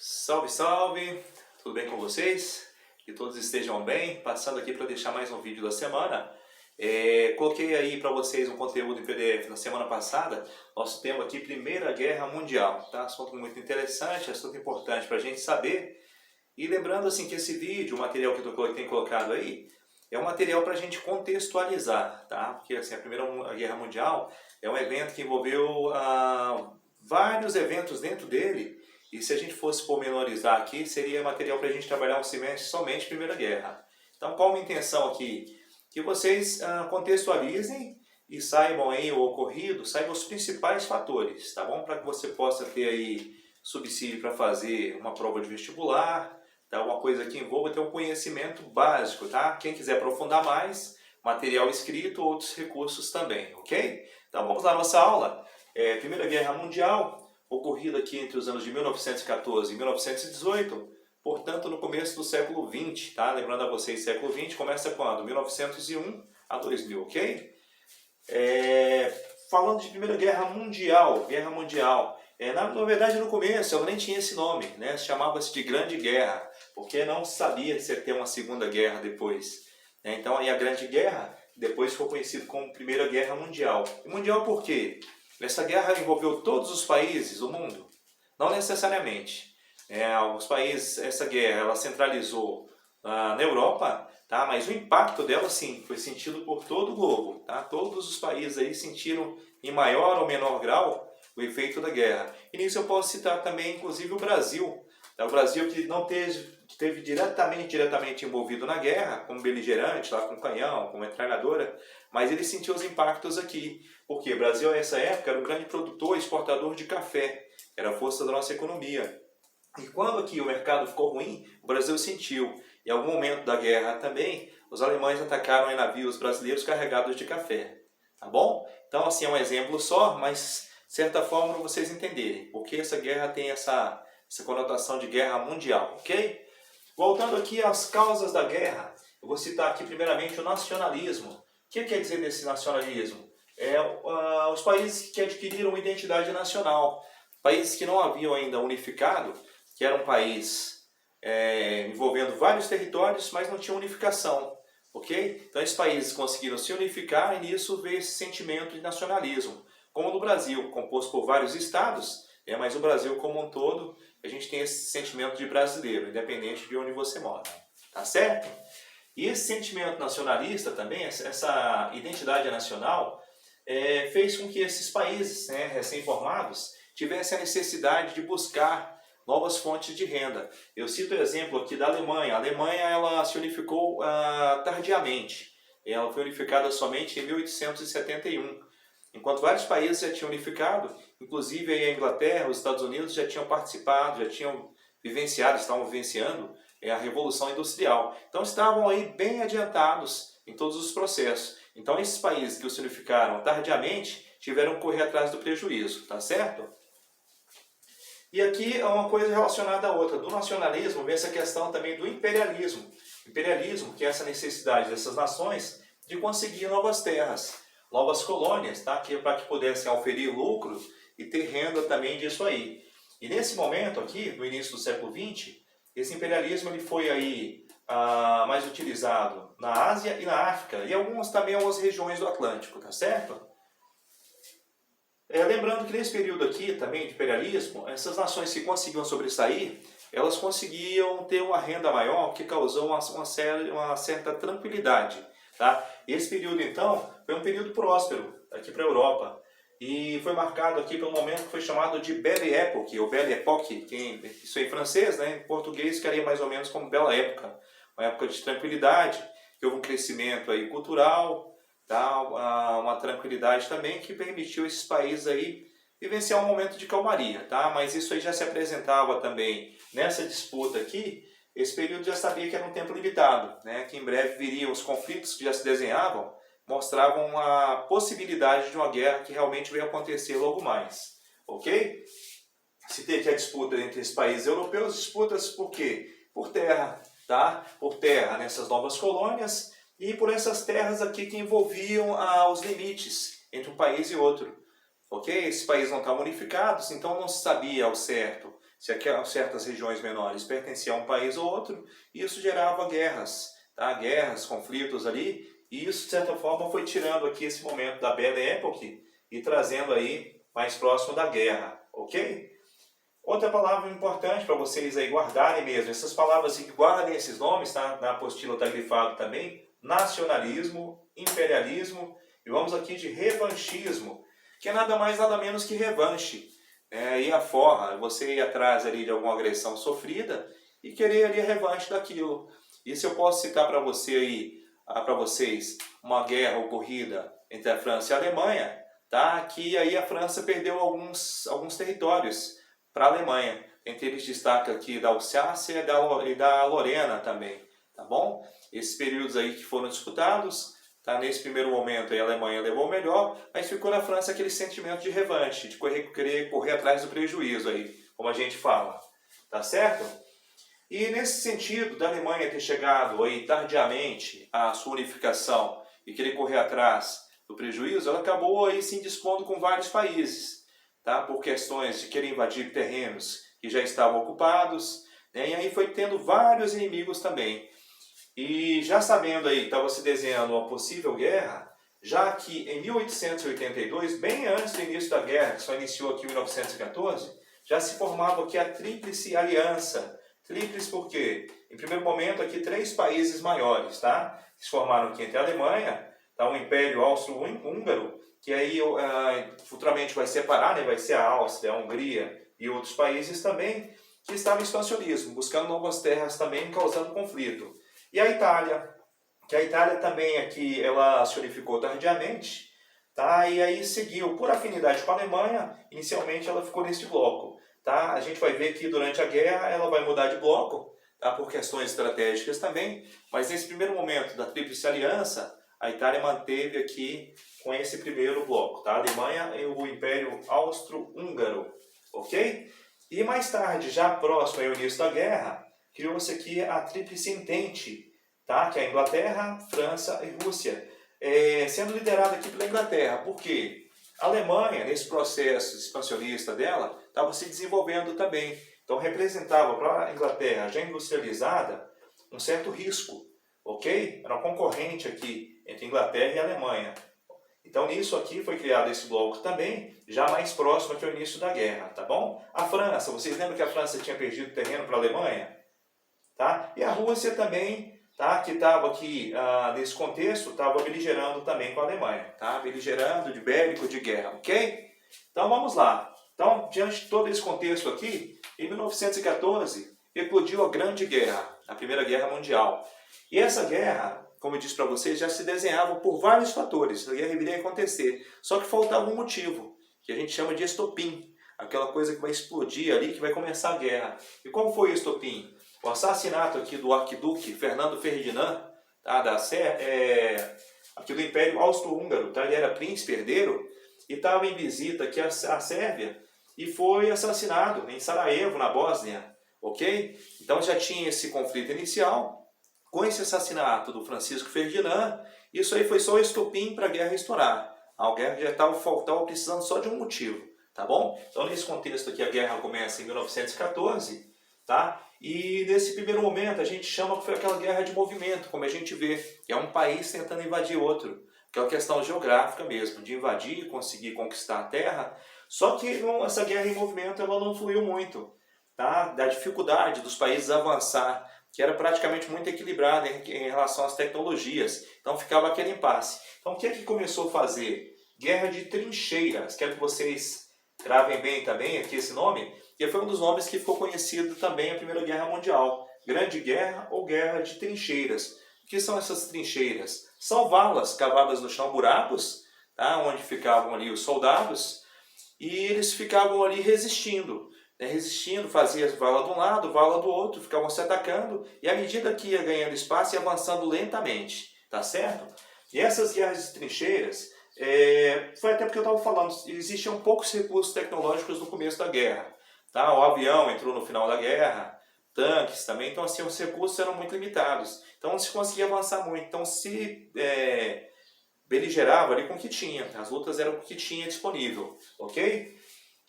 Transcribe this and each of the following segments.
Salve, salve! Tudo bem com vocês? Que todos estejam bem. Passando aqui para deixar mais um vídeo da semana. Coloquei aí para vocês um conteúdo em PDF na semana passada. Nosso tema aqui, Primeira Guerra Mundial. Tá? Assunto muito interessante, assunto importante para a gente saber. E lembrando assim que esse vídeo, o material que eu tenho colocado aí, é um material para a gente contextualizar. Tá? Porque assim, a Primeira Guerra Mundial é um evento que envolveu vários eventos dentro dele. E se a gente fosse pormenorizar aqui, seria material para a gente trabalhar um semestre somente Primeira Guerra. Então, qual a minha intenção aqui? Que vocês contextualizem e saibam aí o ocorrido, saibam os principais fatores, tá bom? Para que você possa ter aí subsídio para fazer uma prova de vestibular, tá? Uma coisa que envolva ter um conhecimento básico, tá? Quem quiser aprofundar mais, material escrito, outros recursos também, ok? Então, vamos lá à nossa aula. Primeira Guerra Mundial, ocorrido aqui entre os anos de 1914 e 1918, portanto no começo do século XX, tá? Lembrando a vocês, século XX começa quando? 1901 a 2000, ok? Falando de Primeira Guerra Mundial, na verdade no começo ela nem tinha esse nome, né? Chamava-se de Grande Guerra, porque não sabia se ia ter uma Segunda Guerra depois. Então aí a Grande Guerra depois ficou conhecido como Primeira Guerra Mundial. E mundial por quê? Essa guerra envolveu todos os países do mundo? Não necessariamente. Alguns países, essa guerra ela centralizou na Europa, tá? Mas o impacto dela sim foi sentido por todo o globo. Tá? Todos os países aí sentiram em maior ou menor grau o efeito da guerra. E nisso eu posso citar também inclusive o Brasil. Tá? O Brasil que não esteve diretamente envolvido na guerra, como beligerante, lá com canhão, com metralhadora, mas ele sentiu os impactos aqui. Porque o Brasil, nessa época, era um grande produtor e exportador de café. Era a força da nossa economia. E quando aqui o mercado ficou ruim, o Brasil sentiu. Em algum momento da guerra também, os alemães atacaram navios brasileiros carregados de café. Tá bom? Então, assim, é um exemplo só, mas de certa forma para vocês entenderem. Porque essa guerra tem essa conotação de guerra mundial, ok? Voltando aqui às causas da guerra, eu vou citar aqui primeiramente o nacionalismo. O que quer dizer desse nacionalismo? Os países que adquiriram uma identidade nacional, países que não haviam ainda unificado, que era um país envolvendo vários territórios, mas não tinha unificação, ok? Então esses países conseguiram se unificar e nisso veio esse sentimento de nacionalismo. Como no Brasil, composto por vários estados, mas o Brasil como um todo, a gente tem esse sentimento de brasileiro, independente de onde você mora, tá certo? E esse sentimento nacionalista também, essa identidade nacional, fez com que esses países recém-formados tivessem a necessidade de buscar novas fontes de renda. Eu cito o exemplo aqui da Alemanha. A Alemanha ela se unificou tardiamente. Ela foi unificada somente em 1871. Enquanto vários países já tinham unificado, inclusive a Inglaterra, os Estados Unidos já tinham participado, já tinham estavam vivenciando a Revolução Industrial. Então estavam aí bem adiantados em todos os processos. Então esses países que se unificaram tardiamente tiveram que correr atrás do prejuízo, tá certo? E aqui é uma coisa relacionada à outra. Do nacionalismo vem essa questão também do imperialismo. Imperialismo, que é essa necessidade dessas nações de conseguir novas terras, novas colônias, tá? Para que pudessem oferir lucro e ter renda também disso aí. E nesse momento aqui, no início do século XX, esse imperialismo ele foi aí mais utilizado na Ásia e na África, e também algumas regiões do Atlântico, tá certo? Lembrando que nesse período aqui também de imperialismo, essas nações que conseguiam sobressair, elas conseguiam ter uma renda maior, que causou uma certa tranquilidade. Tá? Esse período então foi um período próspero aqui para a Europa. E foi marcado aqui pelo momento que foi chamado de Belle Époque, ou Belle Époque, isso é em francês, né? Em português ficaria mais ou menos como Bela Época. Uma época de tranquilidade, que houve um crescimento aí cultural, tá? Uma tranquilidade também que permitiu esses países aí vivenciar um momento de calmaria. Tá? Mas isso aí já se apresentava também nessa disputa aqui. Esse período já sabia que era um tempo limitado, né? Que em breve viriam os conflitos que já se desenhavam, mostravam a possibilidade de uma guerra que realmente veio acontecer logo mais. Ok? Citei aqui a disputa entre os países europeus, disputas por quê? Por terra, tá? Por terra nessas novas colônias e por essas terras aqui que envolviam os limites entre um país e outro. Ok? Esses países não estavam unificados, então não se sabia ao certo se certas regiões menores pertenciam a um país ou outro, isso gerava guerras, tá? Guerras, conflitos ali, e isso de certa forma foi tirando aqui esse momento da Belle Époque e trazendo aí mais próximo da guerra, ok? Outra palavra importante para vocês aí guardarem mesmo, essas palavras que guardem esses nomes, tá? Na apostila está grifado também, nacionalismo, imperialismo, e vamos aqui de revanchismo, que é nada mais nada menos que revanche. Ir à forra, você ir atrás ali de alguma agressão sofrida e querer ali a revanche daquilo. E se eu posso citar para você aí, para vocês, uma guerra ocorrida entre a França e a Alemanha, tá? Que aí a França perdeu alguns territórios para a Alemanha. Entre eles destaca aqui da Alsácia e da Lorena também, tá bom? Esses períodos aí que foram disputados, tá? Nesse primeiro momento aí a Alemanha levou o melhor, mas ficou na França aquele sentimento de revanche, de querer correr atrás do prejuízo aí, como a gente fala, tá certo? E nesse sentido da Alemanha ter chegado aí tardiamente à sua unificação e querer correr atrás do prejuízo, ela acabou aí se indispondo com vários países, tá? Por questões de querer invadir terrenos que já estavam ocupados, né? E aí foi tendo vários inimigos também. E já sabendo aí, estava se desenhando uma possível guerra, já que em 1882, bem antes do início da guerra, que só iniciou aqui em 1914, já se formava aqui a Tríplice Aliança. Tríplice por quê? Em primeiro momento aqui 3 países maiores, tá? Se formaram aqui entre a Alemanha, tá? O Império Austro-Húngaro, que aí futuramente vai separar, né? Vai ser a Áustria, a Hungria e outros países também, que estavam em expansionismo, buscando novas terras também, causando conflito. E a Itália, que a Itália também aqui, ela se unificou tardiamente, tá? E aí seguiu, por afinidade com a Alemanha, inicialmente ela ficou neste bloco, tá? A gente vai ver que durante a guerra ela vai mudar de bloco, tá? Por questões estratégicas também, mas nesse primeiro momento da Tríplice Aliança, a Itália manteve aqui com esse primeiro bloco, tá? A Alemanha e o Império Austro-Húngaro, ok? E mais tarde, já próximo ao início da guerra, criou-se aqui a Tríplice Entente, tá? Que é a Inglaterra, França e Rússia, sendo liderada aqui pela Inglaterra. Por quê? A Alemanha, nesse processo expansionista dela, estava se desenvolvendo também. Então representava para a Inglaterra, já industrializada, um certo risco, ok? Era um concorrente aqui entre Inglaterra e Alemanha. Então nisso aqui foi criado esse bloco também, já mais próximo aqui ao início da guerra, tá bom? A França, vocês lembram que a França tinha perdido terreno para a Alemanha? Tá? E a Rússia também, tá? Que estava aqui, nesse contexto, estava beligerando também com a Alemanha. Tá? Beligerando, de bélico, de guerra, ok? Então vamos lá. Então, diante de todo esse contexto aqui, em 1914, eclodiu a Grande Guerra, a Primeira Guerra Mundial. E essa guerra, como eu disse para vocês, já se desenhava por vários fatores. A guerra iria acontecer, só que faltava um motivo, que a gente chama de estopim. Aquela coisa que vai explodir ali, que vai começar a guerra. E como foi o estopim? O assassinato aqui do arquiduque Fernando Ferdinand, tá, aqui do Império Austro-Húngaro, tá? Ele era príncipe herdeiro e estava em visita aqui à Sérvia e foi assassinado em Sarajevo, na Bósnia, ok? Então já tinha esse conflito inicial, com esse assassinato do Francisco Ferdinand, isso aí foi só o estopim para a guerra estourar. A guerra já estava precisando só de um motivo, tá bom? Então nesse contexto aqui a guerra começa em 1914, tá? E nesse primeiro momento a gente chama que foi aquela guerra de movimento, como a gente vê, que é um país tentando invadir outro. Aquela questão geográfica mesmo, de invadir, conseguir conquistar a terra. Só que essa guerra em movimento ela não fluiu muito, tá? Da dificuldade dos países avançar, que era praticamente muito equilibrada em relação às tecnologias. Então ficava aquele impasse. Então o que é que começou a fazer? Guerra de trincheiras. Quero que vocês gravem bem também aqui esse nome, que foi um dos nomes que ficou conhecido também a Primeira Guerra Mundial. Grande Guerra ou Guerra de Trincheiras. O que são essas trincheiras? São valas cavadas no chão, buracos, tá? Onde ficavam ali os soldados, e eles ficavam ali resistindo. Né? Resistindo, fazia vala de um lado, vala do outro, ficavam se atacando, e à medida que ia ganhando espaço, ia avançando lentamente. Tá certo? E essas guerras de trincheiras, foi até porque eu estava falando, existiam poucos recursos tecnológicos no começo da guerra. Tá? O avião entrou no final da guerra, tanques também, então assim, os recursos eram muito limitados. Então não se conseguia avançar muito, então se beligerava ali com o que tinha, as lutas eram com o que tinha disponível, ok?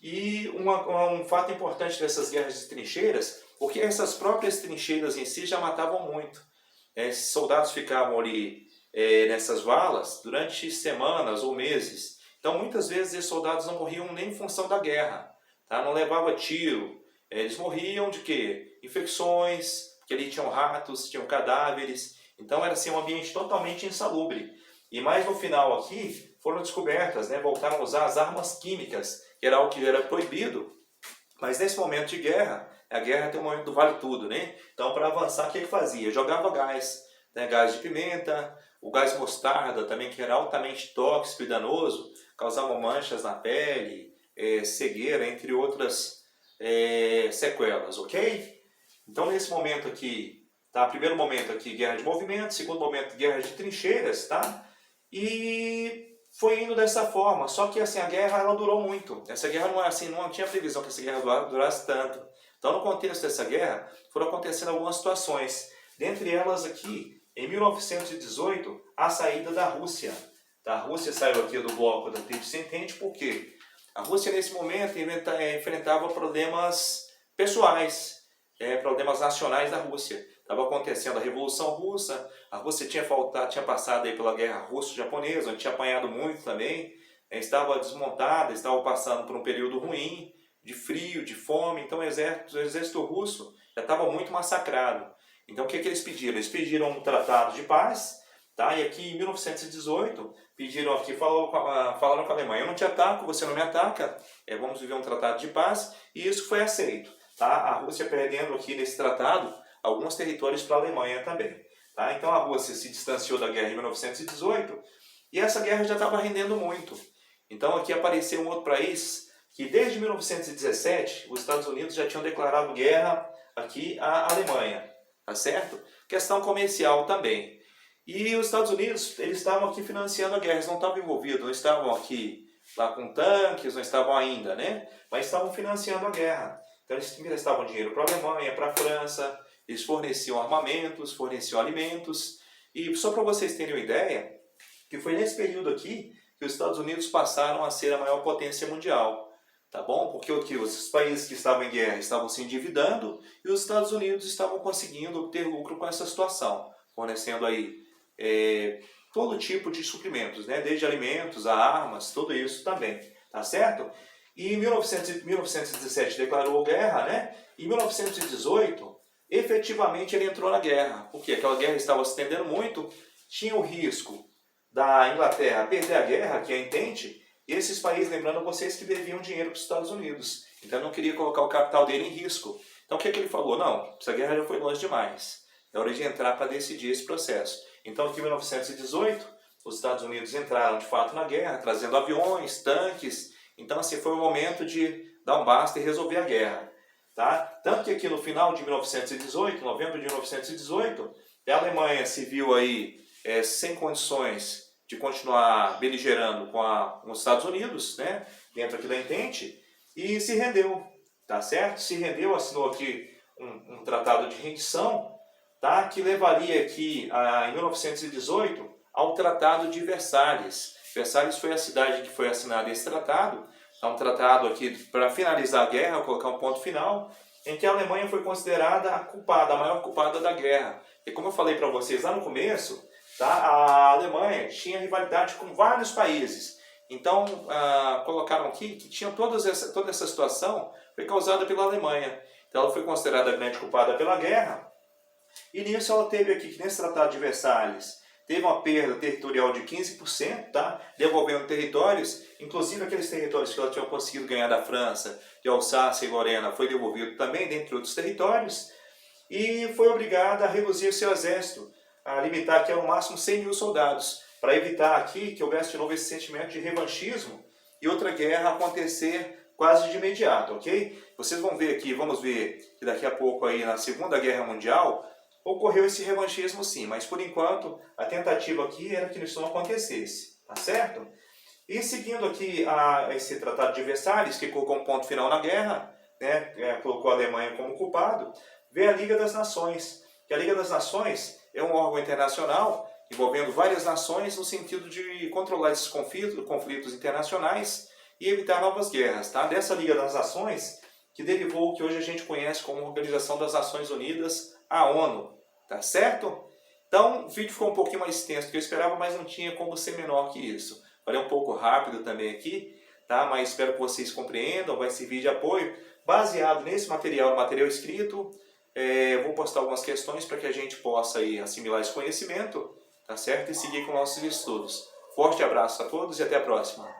E um fato importante dessas guerras de trincheiras, porque essas próprias trincheiras em si já matavam muito. Esses soldados ficavam ali nessas valas durante semanas ou meses. Então muitas vezes esses soldados não morriam nem em função da guerra, tá? Não levava tiro. Eles morriam de quê? Infecções, porque ali tinham ratos, tinham cadáveres. Então era assim, um ambiente totalmente insalubre. E mais no final aqui foram descobertas, né? Voltaram a usar as armas químicas, que era algo que era proibido. Mas nesse momento de guerra, a guerra tem um momento do vale tudo, né? Então para avançar, o que ele fazia? Jogava gás, né? Gás de pimenta, o gás mostarda também, que era altamente tóxico e danoso, causava manchas na pele, cegueira, entre outras sequelas, ok? Então nesse momento aqui, tá? Primeiro momento aqui, guerra de movimento, segundo momento, guerra de trincheiras, tá? E foi indo dessa forma, só que assim, a guerra ela durou muito. Essa guerra não, assim, não tinha previsão que essa guerra durasse tanto. Então no contexto dessa guerra, foram acontecendo algumas situações. Dentre elas aqui, em 1918, a saída da Rússia. A Rússia saiu aqui do bloco da Tríplice Entente, por quê? A Rússia nesse momento enfrentava problemas pessoais, problemas nacionais da Rússia. Estava acontecendo a Revolução Russa, a Rússia tinha passado aí pela Guerra Russo-Japonesa, onde tinha apanhado muito também, estava desmontada, estava passando por um período ruim, de frio, de fome, então o exército russo já estava muito massacrado. Então o que eles pediram? Eles pediram um tratado de paz, tá? E aqui em 1918, pediram aqui, falaram com a Alemanha: eu não te ataco, você não me ataca, vamos viver um tratado de paz, e isso foi aceito. Tá? A Rússia perdendo aqui nesse tratado alguns territórios para a Alemanha também. Tá? Então a Rússia se distanciou da guerra em 1918 e essa guerra já estava rendendo muito. Então aqui apareceu um outro país que desde 1917 os Estados Unidos já tinham declarado guerra aqui à Alemanha. Tá certo? Questão comercial também. E os Estados Unidos, eles estavam aqui financiando a guerra, eles não estavam envolvidos, não estavam aqui lá com tanques, não estavam ainda, né? Mas estavam financiando a guerra. Então eles emprestavam dinheiro para a Alemanha, para a França, eles forneciam armamentos, forneciam alimentos. E só para vocês terem uma ideia, que foi nesse período aqui que os Estados Unidos passaram a ser a maior potência mundial. Tá bom? Porque os países que estavam em guerra estavam se endividando e os Estados Unidos estavam conseguindo obter lucro com essa situação, fornecendo aí todo tipo de suprimentos, né? Desde alimentos a armas, tudo isso também. Tá certo? E em 1917 declarou guerra, né? Em 1918, efetivamente ele entrou na guerra, porque aquela guerra estava se estendendo muito, tinha o risco da Inglaterra perder a guerra, que é a Entente, e esses países, lembrando vocês que deviam dinheiro para os Estados Unidos, então não queria colocar o capital dele em risco. Então o que ele falou? Não, essa guerra já foi longe demais, é hora de entrar para decidir esse processo. Então aqui em 1918, os Estados Unidos entraram de fato na guerra, trazendo aviões, tanques. Então assim, foi o momento de dar um basta e resolver a guerra. Tá? Tanto que aqui no final de 1918, novembro de 1918, a Alemanha se viu aí sem condições de continuar beligerando com os Estados Unidos, né, dentro aqui da Entente, e se rendeu, tá certo? Se rendeu, assinou aqui um tratado de rendição, tá, que levaria aqui, em 1918, ao Tratado de Versalhes. Versalhes foi a cidade que foi assinado esse tratado, é um tratado aqui para finalizar a guerra, colocar um ponto final, em que a Alemanha foi considerada a maior culpada da guerra. E como eu falei para vocês lá no começo, tá, a Alemanha tinha rivalidade com vários países. Então, colocaram aqui que tinha toda essa situação foi causada pela Alemanha. Então, ela foi considerada a grande culpada pela guerra. E nisso ela teve aqui, que nesse Tratado de Versalhes, teve uma perda territorial de 15%, tá? Devolvendo territórios, inclusive aqueles territórios que ela tinha conseguido ganhar da França, de Alsácia e Lorena, foi devolvido também, dentre outros territórios, e foi obrigada a reduzir seu exército, a limitar aqui ao máximo 100 mil soldados, para evitar aqui que houvesse de novo esse sentimento de revanchismo e outra guerra acontecer quase de imediato, ok? Vocês vão ver aqui, vamos ver que daqui a pouco aí na Segunda Guerra Mundial, ocorreu esse revanchismo sim, mas por enquanto a tentativa aqui era que isso não acontecesse, tá certo? E seguindo aqui esse Tratado de Versalhes, que colocou um ponto final na guerra, né, colocou a Alemanha como culpado, veio a Liga das Nações, que a Liga das Nações é um órgão internacional envolvendo várias nações no sentido de controlar esses conflitos internacionais e evitar novas guerras. Tá? Dessa Liga das Nações, que derivou o que hoje a gente conhece como Organização das Nações Unidas, a ONU. Tá certo? Então, o vídeo ficou um pouquinho mais extenso do que eu esperava, mas não tinha como ser menor que isso. Falei um pouco rápido também aqui, tá? Mas espero que vocês compreendam, vai servir de apoio. Baseado nesse material, material escrito, vou postar algumas questões para que a gente possa aí assimilar esse conhecimento, tá certo? E seguir com nossos estudos. Forte abraço a todos e até a próxima.